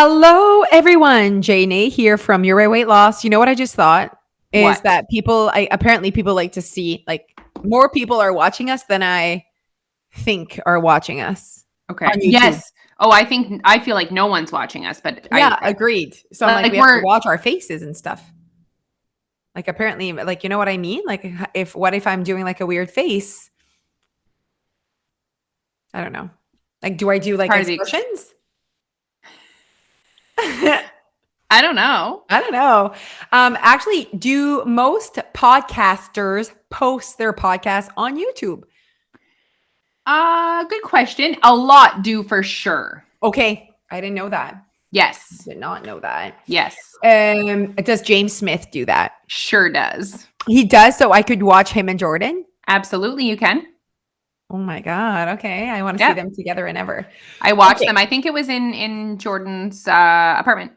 Hello, everyone. Jane here from Your Weight Loss. You know what I just thought is What? that apparently people like to see more people are watching us than I think are watching us Okay. on YouTube. Yes. Oh, I feel like no one's watching us, but Yeah, agreed. So I'm like, like we have to we're watch our faces and stuff. Like apparently, like you know what I mean? Like if I'm doing like a weird face? I don't know. Like, do I do like part of the expressions? I don't know. I don't know. Actually, do most podcasters post their podcasts on YouTube? Good question. A lot do for sure. Okay, I didn't know that. Yes. Did not know that. Yes. Does James Smith do that? Sure does. He does, so I could watch him and Jordan. Absolutely you can. Oh my god. Okay, I want to see Yep. them together and ever. I watched Okay. them. I think it was in Jordan's apartment.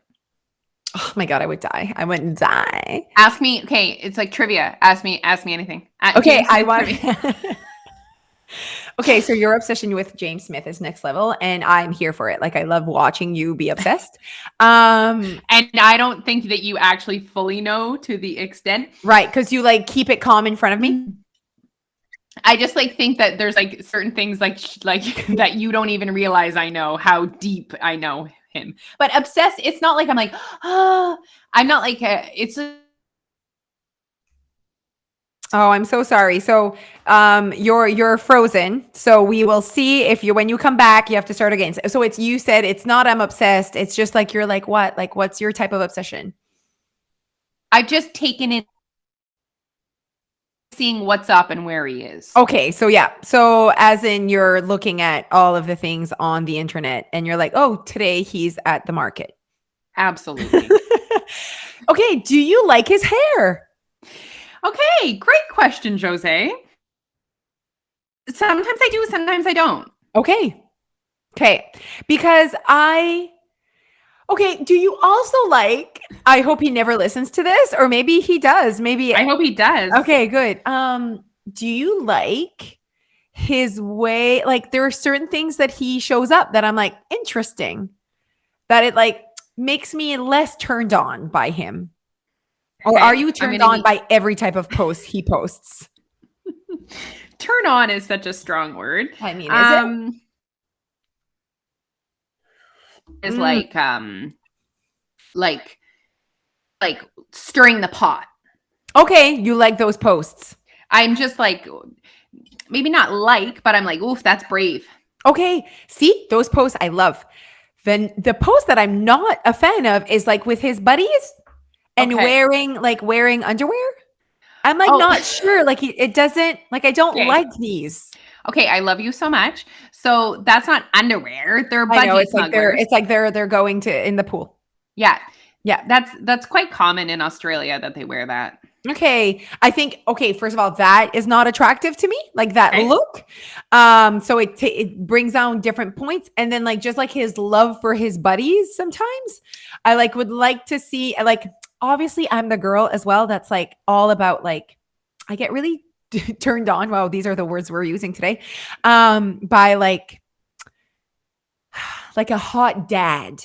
Oh my god, I would die. I wouldn't die. Ask me. Okay, it's like trivia. Ask me anything. Okay, James I Smith want. trivia. Okay, so your obsession with James Smith is next level, and I'm here for it. Like I love watching you be obsessed. And I don't think that you actually fully know to the extent. Right, because you like keep it calm in front of me. I just like think that there's like certain things like that you don't even realize I know how deep I know him. But obsessed, it's not like I'm like, oh, I'm not like it's Oh, I'm so sorry. So, you're frozen. So we will see if you when you come back, you have to start again. So it's you said it's not I'm obsessed. It's just like you're like what? Like what's your type of obsession? I've just taken in seeing what's up and where he is. Okay, so yeah. So as in you're looking at all of the things on the internet and you're like, "Oh, today he's at the market." Absolutely. Okay, do you like his hair? Okay, great question, Jose. Sometimes I do, sometimes I don't. Okay. Okay. Because okay, do you also like I hope he never listens to this or maybe he does. Maybe I hope he does. Okay, good. Do you like his way like there are certain things that he shows up that I'm like interesting that it like makes me less turned on by him. Or Okay, are you turned on by every type of post he posts? Turn on is such a strong word. I mean, is it? Is like stirring the pot. Okay, you like those posts. I'm just like maybe not like, but I'm like, oof, that's brave. Okay, see those posts I love. Then the post that I'm not a fan of is like with his buddies and wearing underwear. I'm like not sure. Like it doesn't like I don't like these. Okay, I love you so much. So that's not underwear. They're budgie I know, it's smugglers. like they're going to in the pool. Yeah. Yeah. That's quite common in Australia that they wear that. Okay. I think first of all, that is not attractive to me. Like that look. So it brings down different points. And then like just like his love for his buddies sometimes. I like would like to see like obviously I'm the girl as well that's like all about like I get really turned on. Wow, these are the words we're using today. By like a hot dad.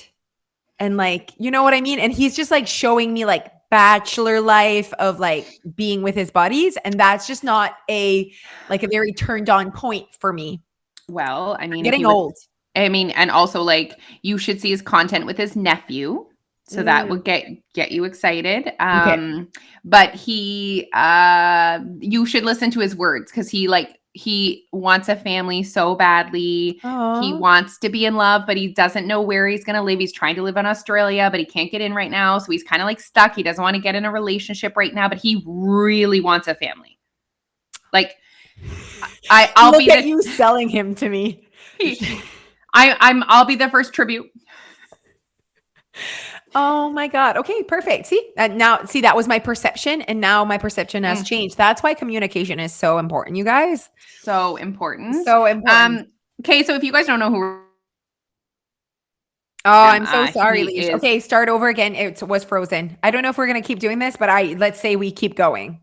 And like, you know what I mean? And he's just like showing me like bachelor life of like being with his buddies. And that's just not a very turned on point for me. Well, I mean, getting old. I mean, and also like you should see his content with his nephew. So that would get you excited. But he you should listen to his words because he wants a family so badly. Aww. He wants to be in love, but he doesn't know where he's going to live. He's trying to live in Australia, but he can't get in right now. So he's kind of like stuck. He doesn't want to get in a relationship right now, but he really wants a family. Like I'll Look at you selling him to me. I'll be the first tribute. Oh my God. Okay, perfect. See, now see that was my perception, and now my perception has changed. That's why communication is so important, you guys. So important. So important. Okay, so if you guys don't know who I'm so sorry, Leash. Okay, start over again. It was frozen. I don't know if we're gonna keep doing this, but let's say we keep going.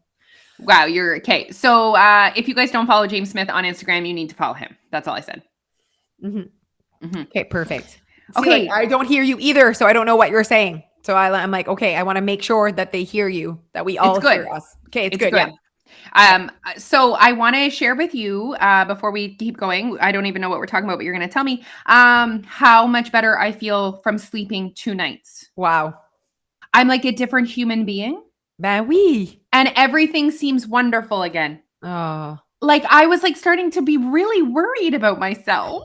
Wow, you're okay. So if you guys don't follow James Smith on Instagram, you need to follow him. That's all I said. Okay, perfect. See, Okay. like, I don't hear you either, so I don't know what you're saying. So I'm like, okay, I want to make sure that they hear you, that we all It's good. hear us. Okay, it's It's good. Yeah. good. So I want to share with you, before we keep going, I don't even know what we're talking about, but you're going to tell me, how much better I feel from sleeping 2 nights. Wow. I'm like a different human being Ben oui. and everything seems wonderful again. Oh. Like I was like starting to be really worried about myself.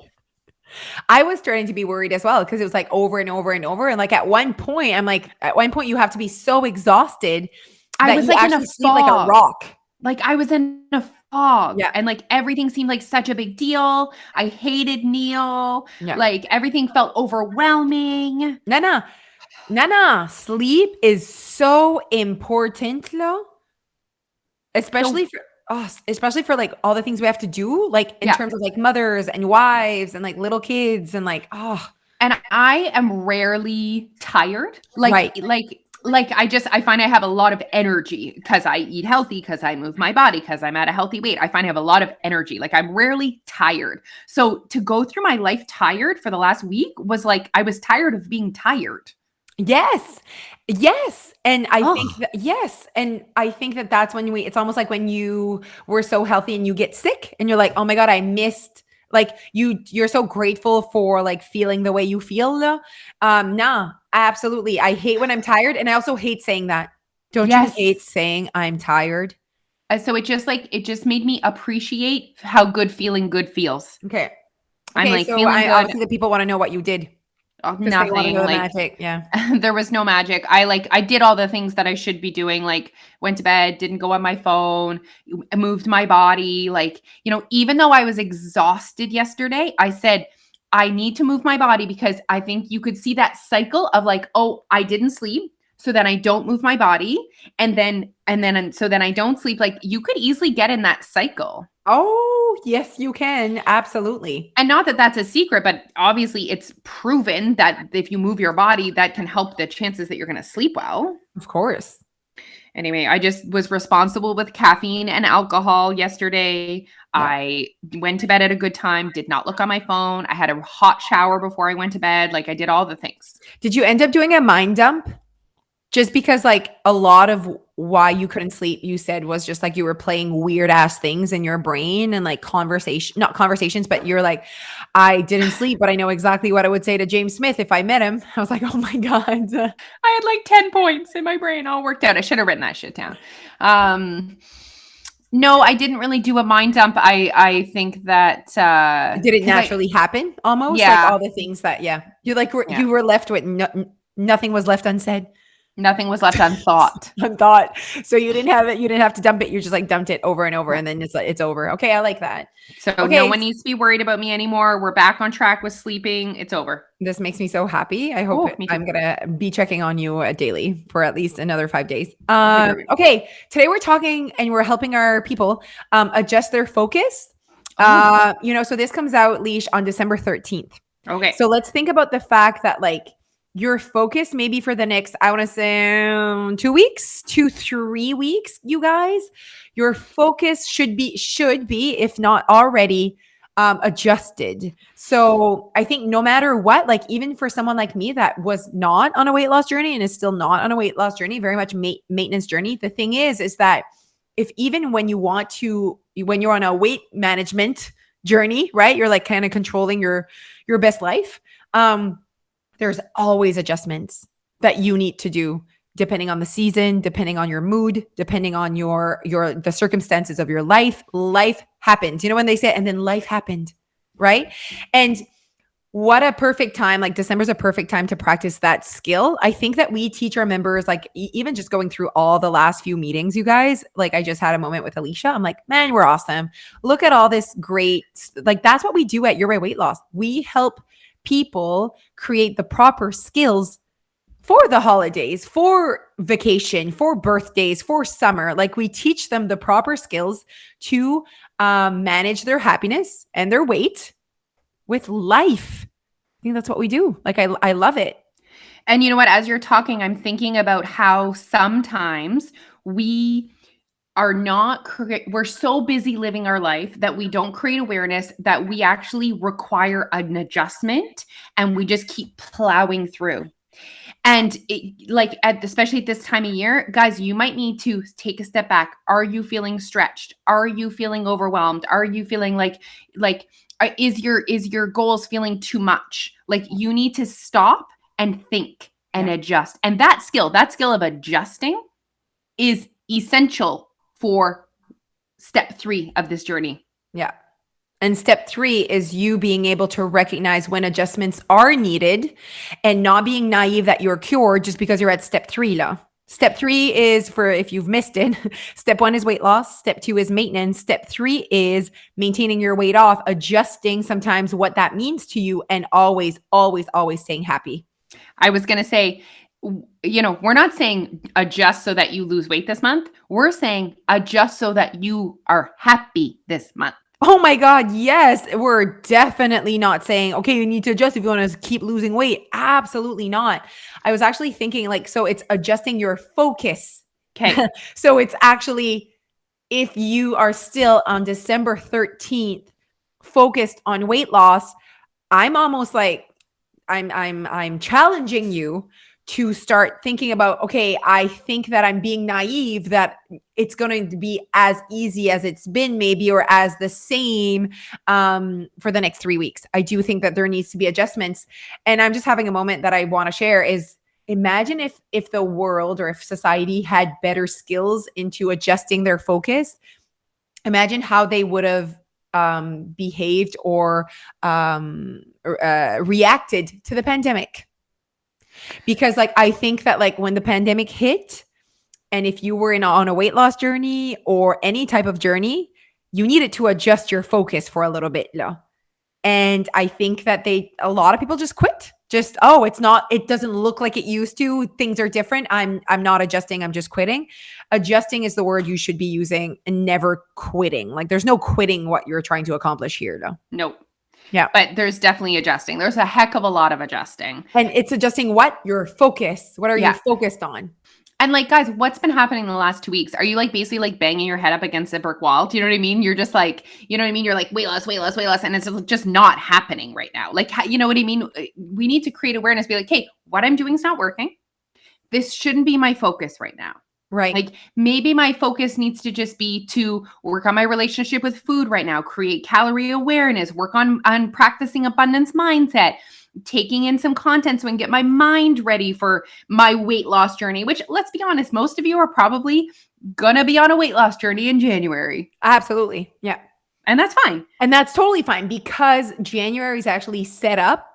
I was starting to be worried as well because it was like over and over and over. And like at one point, I'm like, at one point you have to be so exhausted I that was you like in a actually sleep like a fog. rock. Like I was in a fog Yeah. and like everything seemed like such a big deal. I hated Neil. Yeah. Like everything felt overwhelming. Nana, sleep is so important, lo. Especially for like all the things we have to do, like in Yeah. terms of like mothers and wives and like little kids and like, And I am rarely tired. Like right. I find I have a lot of energy because I eat healthy, because I move my body, because I'm at a healthy weight. I find I have a lot of energy. Like I'm rarely tired. So to go through my life tired for the last week was like I was tired of being tired. Yes. Yes. And I think Ugh. that, yes. And I think that that's when it's almost like when you were so healthy and you get sick and you're like, oh my God, I missed, like you're so grateful for like feeling the way you feel. Nah, absolutely. I hate when I'm tired. And I also hate saying that. Don't you Yes. hate saying I'm tired? So it just made me appreciate how good feeling good feels. Okay. I'm like so feeling good. obviously the people want to know what you did. Oh, 'Cause they wanna nothing know the like magic. Yeah. there was no magic. I did all the things that I should be doing, like went to bed, didn't go on my phone, moved my body. Like, even though I was exhausted yesterday, I said, I need to move my body because I think you could see that cycle of like, oh, I didn't sleep. So then I don't move my body. So then I don't sleep. Like you could easily get in that cycle. Oh, yes, you can. Absolutely. And not that that's a secret, but obviously it's proven that if you move your body, that can help the chances that you're going to sleep well. Of course. Anyway, I just was responsible with caffeine and alcohol yesterday. Yeah. I went to bed at a good time, did not look on my phone. I had a hot shower before I went to bed. Like I did all the things. Did you end up doing a mind dump? Just because like a lot of why you couldn't sleep, you said was just like you were playing weird ass things in your brain and like not conversations, but you're like, I didn't sleep, but I know exactly what I would say to James Smith if I met him. I was like, oh my God. I had like 10 points in my brain all worked out. I should have written that shit down. No, I didn't really do a mind dump. I think that did it naturally happen almost? Yeah. Like all the things that, you like you were left with nothing was left unsaid. Nothing was left unthought. Unthought. So you didn't have to dump it. You just like dumped it over and over and then it's over. Okay, I like that. So no one needs to be worried about me anymore. We're back on track with sleeping. It's over. This makes me so happy. I hope I'm going to be checking on you daily for at least another 5 days. Okay, today we're talking and we're helping our people adjust their focus. So this comes out, Leash, on December 13th. Okay. So let's think about the fact that like your focus maybe for the next, I want to say 2 weeks, 2-3 weeks, you guys, your focus should be, if not already, adjusted. So I think no matter what, like even for someone like me that was not on a weight loss journey and is still not on a weight loss journey, very much maintenance journey. The thing is that if even when you're on a weight management journey, right, you're like kind of controlling your best life, there's always adjustments that you need to do depending on the season, depending on your mood, depending on the circumstances of your life. Life happens. You know when they say, and then life happened, right? And what a perfect time. Like December's a perfect time to practice that skill. I think that we teach our members, like even just going through all the last few meetings, you guys, like I just had a moment with Alicia. I'm like, man, we're awesome. Look at all this great, like that's what we do at Your Way Weight Loss. We help people create the proper skills for the holidays, for vacation, for birthdays, for summer. Like we teach them the proper skills to manage their happiness and their weight with life. I think that's what we do. Like I love it. And you know what? As you're talking, I'm thinking about how sometimes we are not we're so busy living our life that we don't create awareness that we actually require an adjustment, and we just keep plowing through. And like especially at this time of year, guys, you might need to take a step back. Are you feeling stretched? Are you feeling overwhelmed? Are you feeling like is your goals feeling too much? Like, you need to stop and think and adjust. And that skill of adjusting is essential for step 3 of this journey. Yeah. And step 3 is you being able to recognize when adjustments are needed and not being naive that you're cured just because you're at step 3. Step 3 is, for if you've missed it, step 1 is weight loss. Step 2 is maintenance. Step 3 is maintaining your weight off, adjusting sometimes what that means to you, and always, always, always staying happy. I was going to say, we're not saying adjust so that you lose weight this month. We're saying adjust so that you are happy this month. Oh my God, yes. We're definitely not saying, okay, you need to adjust if you want to keep losing weight. Absolutely not. I was actually thinking so it's adjusting your focus. Okay. So it's actually, if you are still on December 13th focused on weight loss, I'm almost like, I'm challenging you to start thinking about, okay, I think that I'm being naive, that it's going to be as easy as it's been maybe, or as the same for the next 3 weeks. I do think that there needs to be adjustments. And I'm just having a moment that I want to share is, imagine if the world or if society had better skills into adjusting their focus. Imagine how they would have behaved or reacted to the pandemic. Because I think that when the pandemic hit, and if you were on a weight loss journey or any type of journey, you needed to adjust your focus for a little bit. And I think that a lot of people just quit. It doesn't look like it used to. Things are different. I'm not adjusting. I'm just quitting. Adjusting is the word you should be using, and never quitting. There's no quitting what you're trying to accomplish here, though. Nope. Yeah. But there's definitely adjusting. There's a heck of a lot of adjusting. And it's adjusting what? Your focus. What are you focused on? And guys, what's been happening in the last 2 weeks? Are you basically banging your head up against a brick wall? Do you know what I mean? You're just you know what I mean? You're weight loss, weight loss, weight loss. And it's just not happening right now. You know what I mean? We need to create awareness, be hey, what I'm doing is not working. This shouldn't be my focus right now. Right. Maybe my focus needs to just be to work on my relationship with food right now, create calorie awareness, work on practicing abundance mindset, taking in some content so I can get my mind ready for my weight loss journey, which, let's be honest, most of you are probably going to be on a weight loss journey in January. Absolutely. Yeah. And that's fine. And that's totally fine, because January is actually set up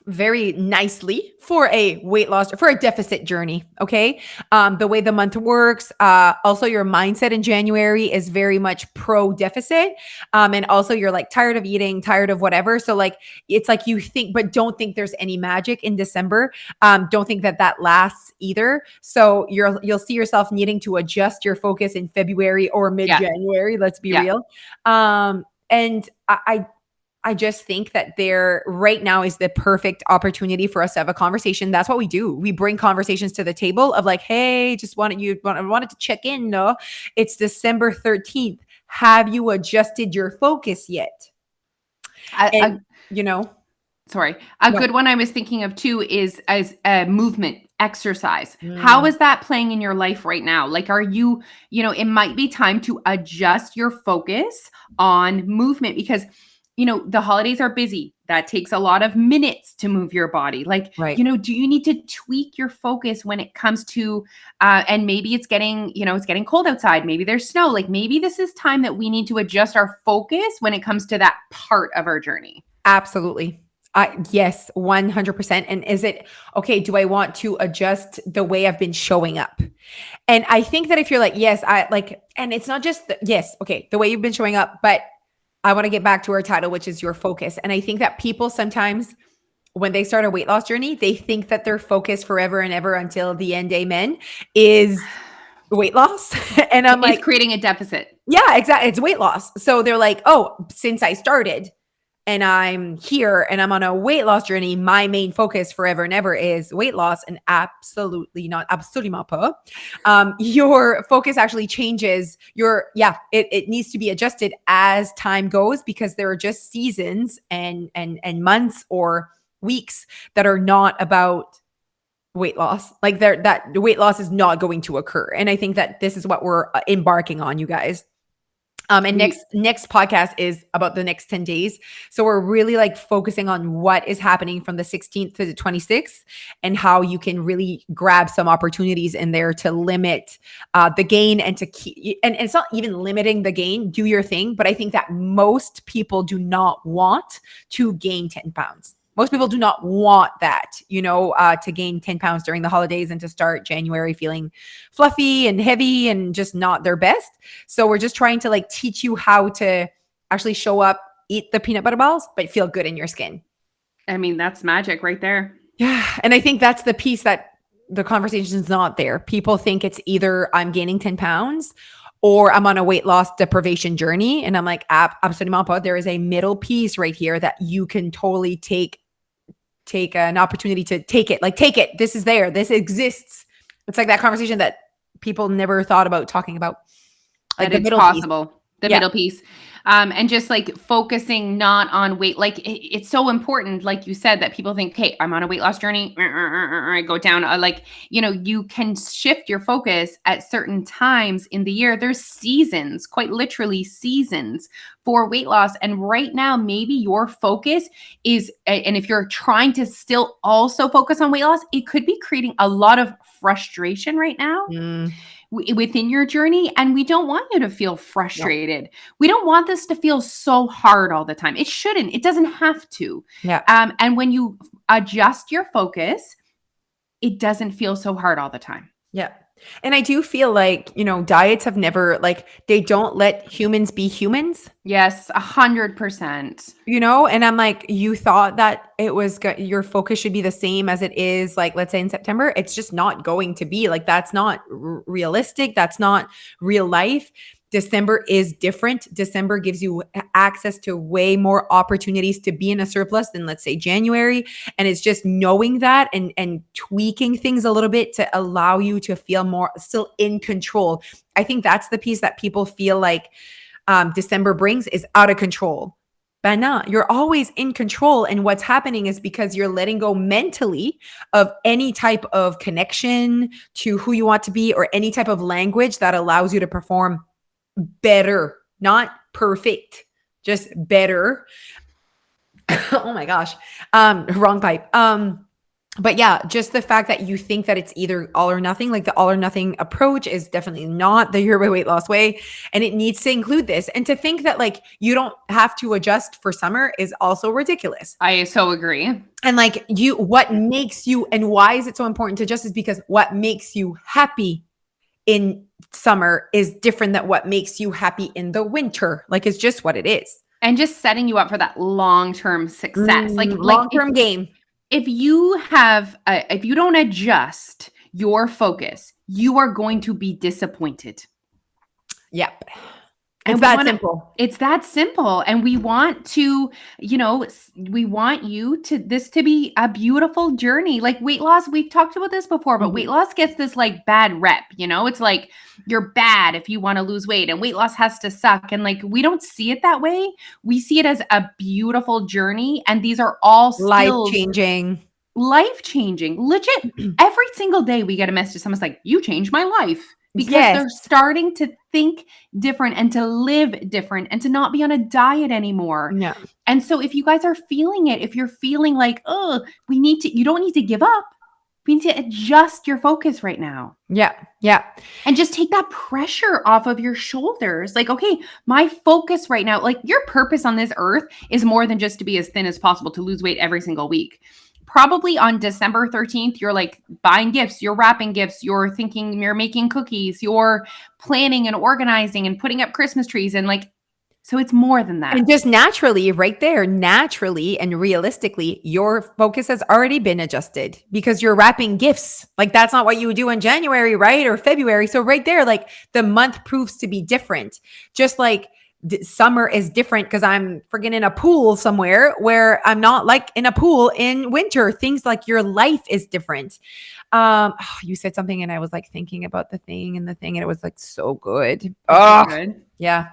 very nicely for a weight loss, for a deficit journey. Okay. The way the month works, also your mindset in January is very much pro deficit. And also you're tired of eating, tired of whatever. So it's you think, but don't think there's any magic in December. Don't think that lasts either. So you'll see yourself needing to adjust your focus in February or mid-January. Let's be real. And I just think that there right now is the perfect opportunity for us to have a conversation. That's what we do. We bring conversations to the table of hey, wanted to check in. No, it's December 13th. Have you adjusted your focus yet? Sorry. Good one I was thinking of too is as movement, exercise. How is that playing in your life right now? Are you, it might be time to adjust your focus on movement, because the holidays are busy. That takes a lot of minutes to move your body. Right. Do you need to tweak your focus when it comes to, and maybe it's getting cold outside. Maybe there's snow. Maybe this is time that we need to adjust our focus when it comes to that part of our journey. Absolutely. Yes, 100%. And is it, okay, do I want to adjust the way I've been showing up? And I think that if you're yes, and it's not just, the way you've been showing up, but I want to get back to our title, which is your focus. And I think that people sometimes, when they start a weight loss journey, they think that their focus forever and ever until the end, amen, is weight loss. And I'm it's creating a deficit. Yeah, exactly. It's weight loss. So they're oh, since I started, and I'm here and I'm on a weight loss journey, my main focus forever and ever is weight loss, and absolutely not, your focus actually changes. It needs to be adjusted as time goes, because there are just seasons and months or weeks that are not about weight loss. Like that weight loss is not going to occur. And I think that this is what we're embarking on, you guys. And next podcast is about the next 10 days. So we're really like focusing on what is happening from the 16th to the 26th, and how you can really grab some opportunities in there to limit the gain, and to keep, and it's not even limiting the gain, do your thing. But I think that most people do not want to gain 10 pounds. Most people do not want that, to gain 10 pounds during the holidays and to start January feeling fluffy and heavy and just not their best. So we're just trying to like teach you how to actually show up, eat the peanut butter balls, but feel good in your skin. I mean, that's magic right there. Yeah. And I think that's the piece that the conversation is not there. People think it's either I'm gaining 10 pounds or I'm on a weight loss deprivation journey. And I'm like, absolutely not. There is a middle piece right here that you can totally take an opportunity to take it. Like, take it. This is there. This exists. It's like that conversation that people never thought about talking about. Like the middle possible. Piece. The middle piece. And just like focusing not on weight. Like it's so important, like you said, that people think, okay, I'm on a weight loss journey. I go down. You can shift your focus at certain times in the year. There's seasons, quite literally seasons for weight loss. And right now, maybe your focus is, and if you're trying to still also focus on weight loss, it could be creating a lot of frustration right now. Within your journey. And we don't want you to feel frustrated. No. We don't want this to feel so hard all the time. It shouldn't. It doesn't have to. Yeah. And when you adjust your focus, it doesn't feel so hard all the time. Yeah. And I do feel like, diets have never, like, they don't let humans be humans. Yes, 100%. And I'm like, you thought that it was your focus should be the same as it is, like, let's say in September. It's just not going to be like, that's not realistic. That's not real life. December is different. December gives you access to way more opportunities to be in a surplus than, let's say, January. And it's just knowing that and tweaking things a little bit to allow you to feel more still in control. I think that's the piece that people feel like December brings is out of control. But no, you're always in control. And what's happening is because you're letting go mentally of any type of connection to who you want to be, or any type of language that allows you to perform better, not perfect, just better. Oh my gosh. Wrong pipe. But yeah, just the fact that you think that it's either all or nothing, like the all or nothing approach is definitely not the Your Weight Loss way. And it needs to include this. And to think that like you don't have to adjust for summer is also ridiculous. I so agree. And like what makes you, and why is it so important to adjust, is because what makes you happy in summer is different than what makes you happy in the winter. Like, it's just what it is. And just setting you up for that long-term success, like long-term game. If you don't adjust your focus, you are going to be disappointed. Yep. It's that simple. It's that simple. And we want to, this to be a beautiful journey. Like weight loss, we've talked about this before, but weight loss gets this like bad rep, it's like you're bad if you want to lose weight and weight loss has to suck. And like, we don't see it that way. We see it as a beautiful journey. And these are all life-changing. Legit. Every single day we get a message. Someone's like, you changed my life. Because they're starting to think different and to live different and to not be on a diet anymore. Yeah. And so if you guys are feeling it, if you're feeling like, you don't need to give up. We need to adjust your focus right now. Yeah. Yeah. And just take that pressure off of your shoulders. Like, okay, my focus right now, like your purpose on this earth is more than just to be as thin as possible, to lose weight every single week. Probably on December 13th, you're like buying gifts, you're wrapping gifts, you're thinking you're making cookies, you're planning and organizing and putting up Christmas trees. And like, so it's more than that. And just naturally and realistically, your focus has already been adjusted because you're wrapping gifts. Like that's not what you would do in January, right? Or February. So right there, like the month proves to be different. Just like summer is different because I'm friggin' in a pool somewhere where I'm not like in a pool in winter. Things like your life is different. You said something and I was like thinking about the thing and it was like so good. Oh, good. Yeah.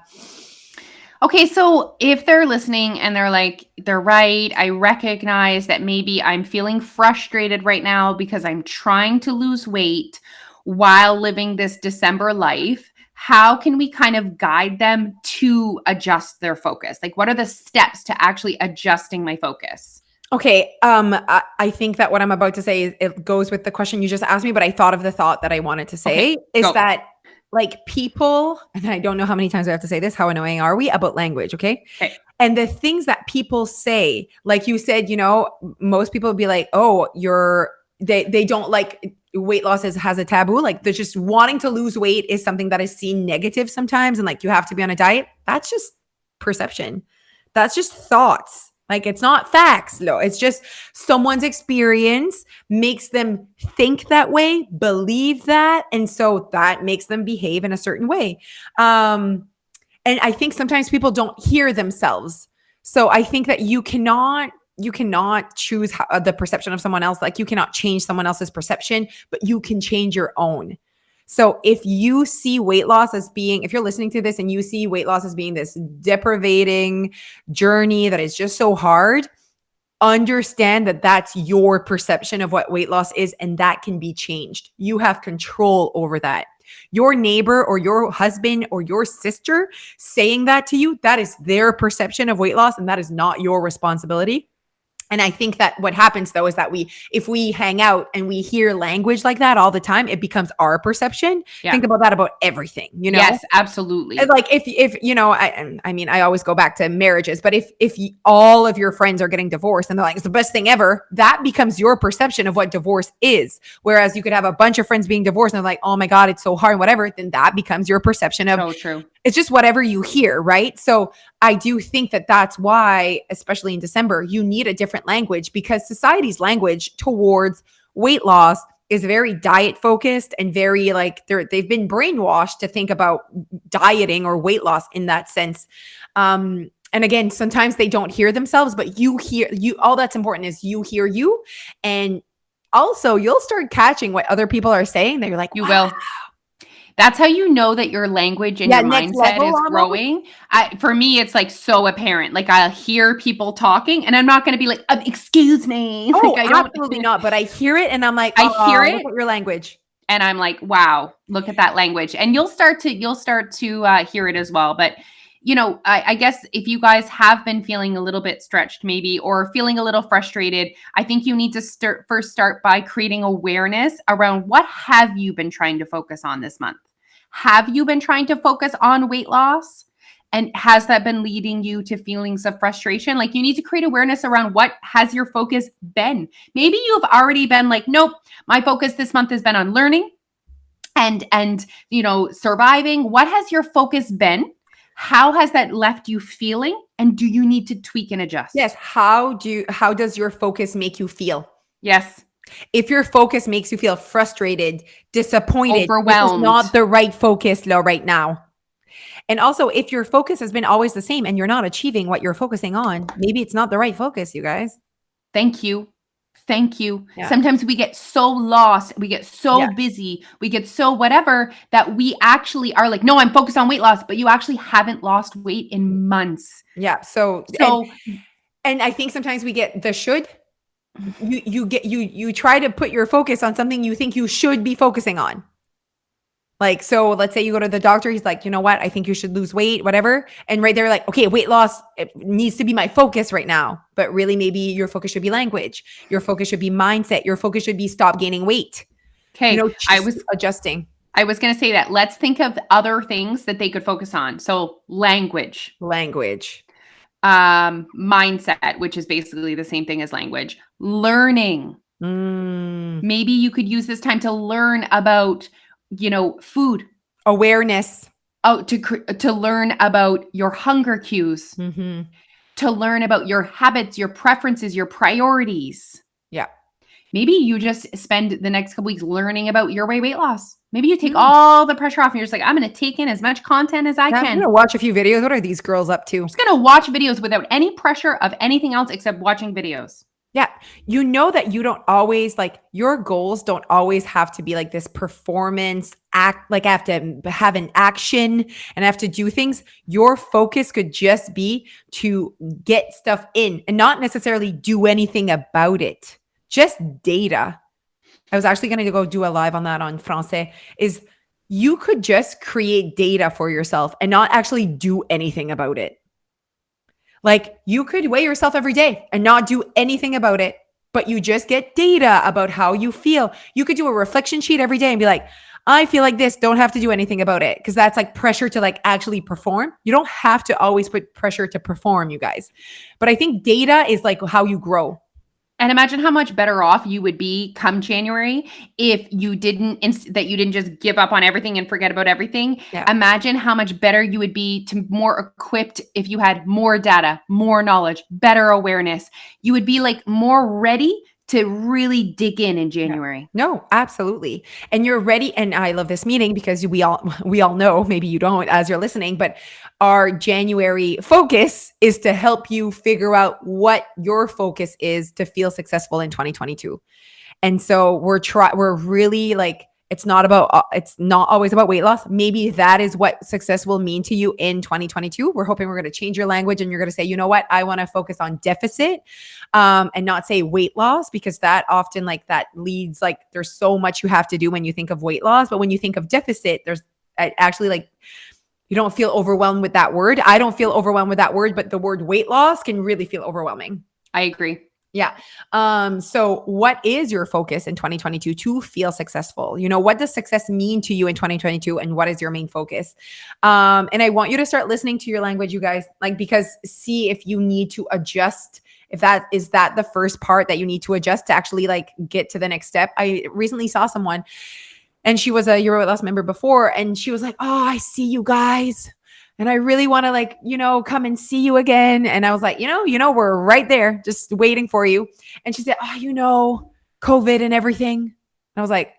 Okay, so if they're listening and they're like, they're right, I recognize that maybe I'm feeling frustrated right now because I'm trying to lose weight while living this December life. How can we kind of guide them to adjust their focus? Like, what are the steps to actually adjusting my focus? Okay. I think that what I'm about to say it goes with the question you just asked me, but I thought of the thought that I wanted to say is go. that like people, and I don't know how many times I have to say this, how annoying are we about language? Okay. And the things that people say, like you said, you know, most people would be like, oh, they don't like weight loss has a taboo. Like they're just wanting to lose weight is something that is seen negative sometimes. And like you have to be on a diet. That's just perception. That's just thoughts. Like it's not facts, no. It's just someone's experience makes them think that way, believe that, and so that makes them behave in a certain way. And I think sometimes people don't hear themselves. So I think that you cannot choose the perception of someone else. Like you cannot change someone else's perception, but you can change your own. So if you see weight loss as being, if you're listening to this and you see weight loss as being this deprivating journey that is just so hard, understand that that's your perception of what weight loss is, and that can be changed. You have control over that. Your neighbor or your husband or your sister saying that to you, that is their perception of weight loss, and that is not your responsibility. And I think that what happens though is that if we hang out and we hear language like that all the time, it becomes our perception. Yeah. Think about that about everything, you know? Yes, absolutely. And like if you know, I mean, I always go back to marriages, but if all of your friends are getting divorced and they're like, it's the best thing ever, that becomes your perception of what divorce is. Whereas you could have a bunch of friends being divorced and they're like, oh my God, it's so hard, whatever, then that becomes your perception of. So true. It's just whatever you hear, right? So I do think that that's why, especially in December, you need a different language because society's language towards weight loss is very diet focused and very like they've been brainwashed to think about dieting or weight loss in that sense. And again, sometimes they don't hear themselves, but you hear you. All that's important is you hear you, and also you'll start catching what other people are saying. That you're like, you will. That's how you know that your language and your mindset is growing. For me, it's like so apparent. Like I'll hear people talking and I'm not going to be like, excuse me. Oh, like, absolutely not. But I hear it and I'm like, I hear it. Look at your language. And I'm like, wow, look at that language. And you'll start to hear it as well. But you know, I guess if you guys have been feeling a little bit stretched maybe, or feeling a little frustrated, I think you need to start by creating awareness around what have you been trying to focus on this month? Have you been trying to focus on weight loss? And has that been leading you to feelings of frustration? Like you need to create awareness around what has your focus been. Maybe you've already been like, nope, my focus this month has been on learning and you know, surviving. What has your focus been? How has that left you feeling? And do you need to tweak and adjust? Yes. How does your focus make you feel? Yes. If your focus makes you feel frustrated, disappointed, overwhelmed, not the right focus right now. And also, if your focus has been always the same and you're not achieving what you're focusing on, maybe it's not the right focus, you guys. Thank you. Thank you. Yeah. Sometimes we get so lost, we get so busy, we get so whatever that we actually are like, no, I'm focused on weight loss, but you actually haven't lost weight in months. Yeah. So and I think sometimes we get the should. You try to put your focus on something you think you should be focusing on. Like, so let's say you go to the doctor, he's like, you know what? I think you should lose weight, whatever. And right there, like, okay, weight loss it needs to be my focus right now. But really, maybe your focus should be language. Your focus should be mindset. Your focus should be stop gaining weight. Okay. You know, I was adjusting. I was going to say that. Let's think of other things that they could focus on. So language. Mindset, which is basically the same thing as language. Learning. Maybe you could use this time to learn about, you know, food. Awareness. Oh, to learn about your hunger cues. To learn about your habits, your preferences, your priorities. Yeah. maybe you just spend the next couple weeks learning about your weight loss. Maybe you take all the pressure off and you're just like, I'm going to take in as much content as I can. I'm going to watch a few videos. What are these girls up to? I'm just going to watch videos without any pressure of anything else except watching videos. Yeah. You know that you don't always like your goals don't always have to be like this performance act. Like I have to have an action and I have to do things. Your focus could just be to get stuff in and not necessarily do anything about it. Just data. I was actually going to go do a live on that on Francais is you could just create data for yourself and not actually do anything about it. Like you could weigh yourself every day and not do anything about it, but you just get data about how you feel. You could do a reflection sheet every day and be like, I feel like this, don't have to do anything about it. Because that's like pressure to like actually perform. You don't have to always put pressure to perform, you guys. But I think data is like how you grow. And imagine how much better off you would be come January if you didn't just give up on everything and forget about everything. Yeah. Imagine how much better you would be to more equipped if you had more data, more knowledge, better awareness. You would be like more ready to really dig in January. Yeah. No, absolutely. And you're ready. And I love this meeting because we all know, maybe you don't as you're listening, but our January focus is to help you figure out what your focus is to feel successful in 2022. And so we're really like, it's not always about weight loss. Maybe that is what success will mean to you in 2022. We're hoping we're going to change your language and you're going to say, you know what? I want to focus on deficit and not say weight loss, because that often like that leads like there's so much you have to do when you think of weight loss. But when you think of deficit, there's actually like, you don't feel overwhelmed with that word. I don't feel overwhelmed with that word, but the word weight loss can really feel overwhelming. I agree. Yeah. So what is your focus in 2022 to feel successful? You know, what does success mean to you in 2022 and what is your main focus? And I want you to start listening to your language, you guys, like, because see if you need to adjust, if that is the first part that you need to adjust to actually like get to the next step. I recently saw someone and she was a Your Weight Loss member before. And she was like, oh, I see you guys. And I really want to like, you know, come and see you again. And I was like, you know, we're right there just waiting for you. And she said, oh, you know, COVID and everything. And I was like,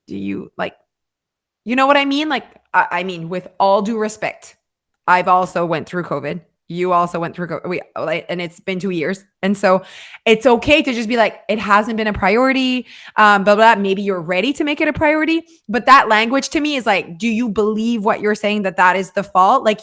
do you like, you know what I mean? Like, I mean, with all due respect, I've also went through COVID. You also went through COVID, and it's been 2 years. And so it's okay to just be like, it hasn't been a priority, blah, blah. Maybe you're ready to make it a priority. But that language to me is like, do you believe what you're saying that is the fault? Like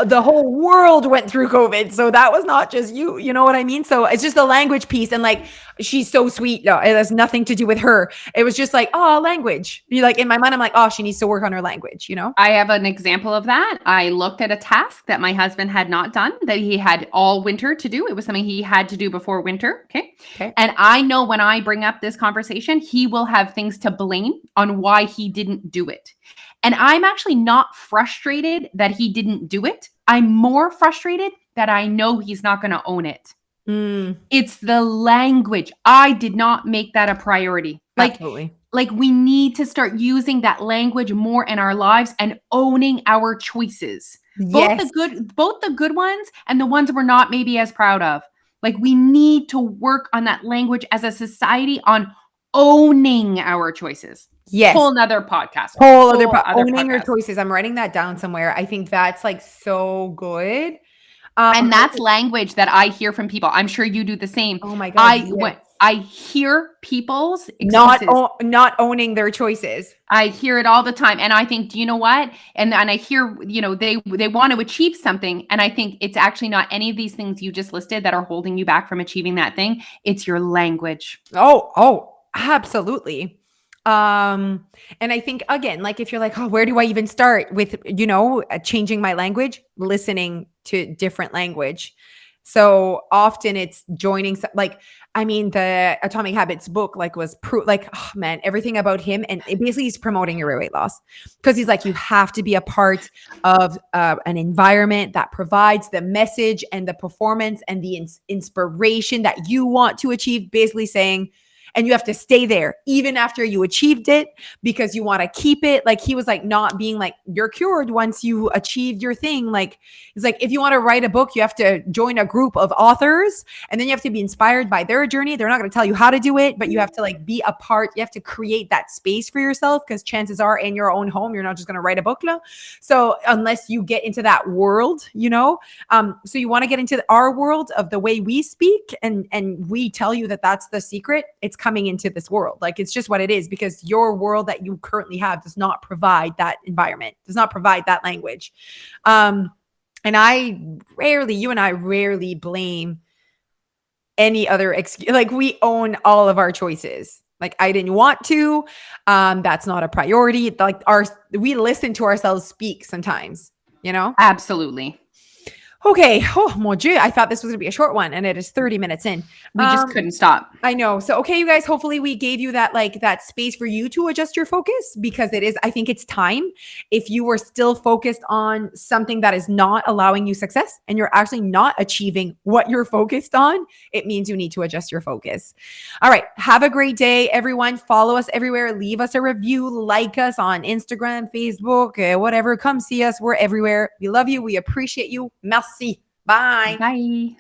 the whole world went through COVID. So that was not just you know what I mean? So it's just the language piece. And like, she's so sweet. No, it has nothing to do with her. It was just like, oh, language. You like in my mind, I'm like, oh, she needs to work on her language, you know? I have an example of that. I looked at a task that my husband had not done that he had all winter to do. It was something he had to do before winter. Okay. And I know when I bring up this conversation, he will have things to blame on why he didn't do it. And I'm actually not frustrated that he didn't do it. I'm more frustrated that I know he's not going to own it. It's the language. I did not make that a priority. Absolutely. Like we need to start using that language more in our lives and owning our choices. Yes. Both the good ones and the ones we're not maybe as proud of. Like we need to work on that language as a society on owning our choices. Yes. Whole nother podcast. Owning your choices. I'm writing that down somewhere. I think that's like so good. And that's language that I hear from people. I'm sure you do the same. Oh my God. I hear people's excuses. Not owning their choices. I hear it all the time. And I think, do you know what? And I hear, you know, they want to achieve something. And I think it's actually not any of these things you just listed that are holding you back from achieving that thing. It's your language. Oh, absolutely. And I think again, like if you're like, oh, where do I even start with, you know, changing my language, listening to different language. So often it's joining, like, I mean, the Atomic Habits book, like was oh man, everything about him. And it basically he's promoting your weight loss because he's like, you have to be a part of an environment that provides the message and the performance and the inspiration that you want to achieve. Basically saying, and you have to stay there even after you achieved it because you want to keep it. Like he was like not being like you're cured once you achieved your thing. Like it's like if you want to write a book, you have to join a group of authors and then you have to be inspired by their journey. They're not going to tell you how to do it, but you have to like be a part. You have to create that space for yourself because chances are in your own home, you're not just going to write a book. So unless you get into that world, you know, so you want to get into our world of the way we speak and we tell you that that's the secret. It's coming into this world. Like it's just what it is because your world that you currently have does not provide that environment, does not provide that language. And you and I rarely blame any other excuse. Like we own all of our choices. Like I didn't want to. That's not a priority. Like we listen to ourselves speak sometimes, you know? Absolutely. Okay. Oh, mon Dieu. I thought this was going to be a short one and it is 30 minutes in. We just couldn't stop. I know. So, okay, you guys, hopefully we gave you that, like that space for you to adjust your focus because I think it's time. If you were still focused on something that is not allowing you success and you're actually not achieving what you're focused on, it means you need to adjust your focus. All right. Have a great day, everyone. Follow us everywhere. Leave us a review, like us on Instagram, Facebook, whatever. Come see us. We're everywhere. We love you. We appreciate you. Merci. Bye. Bye.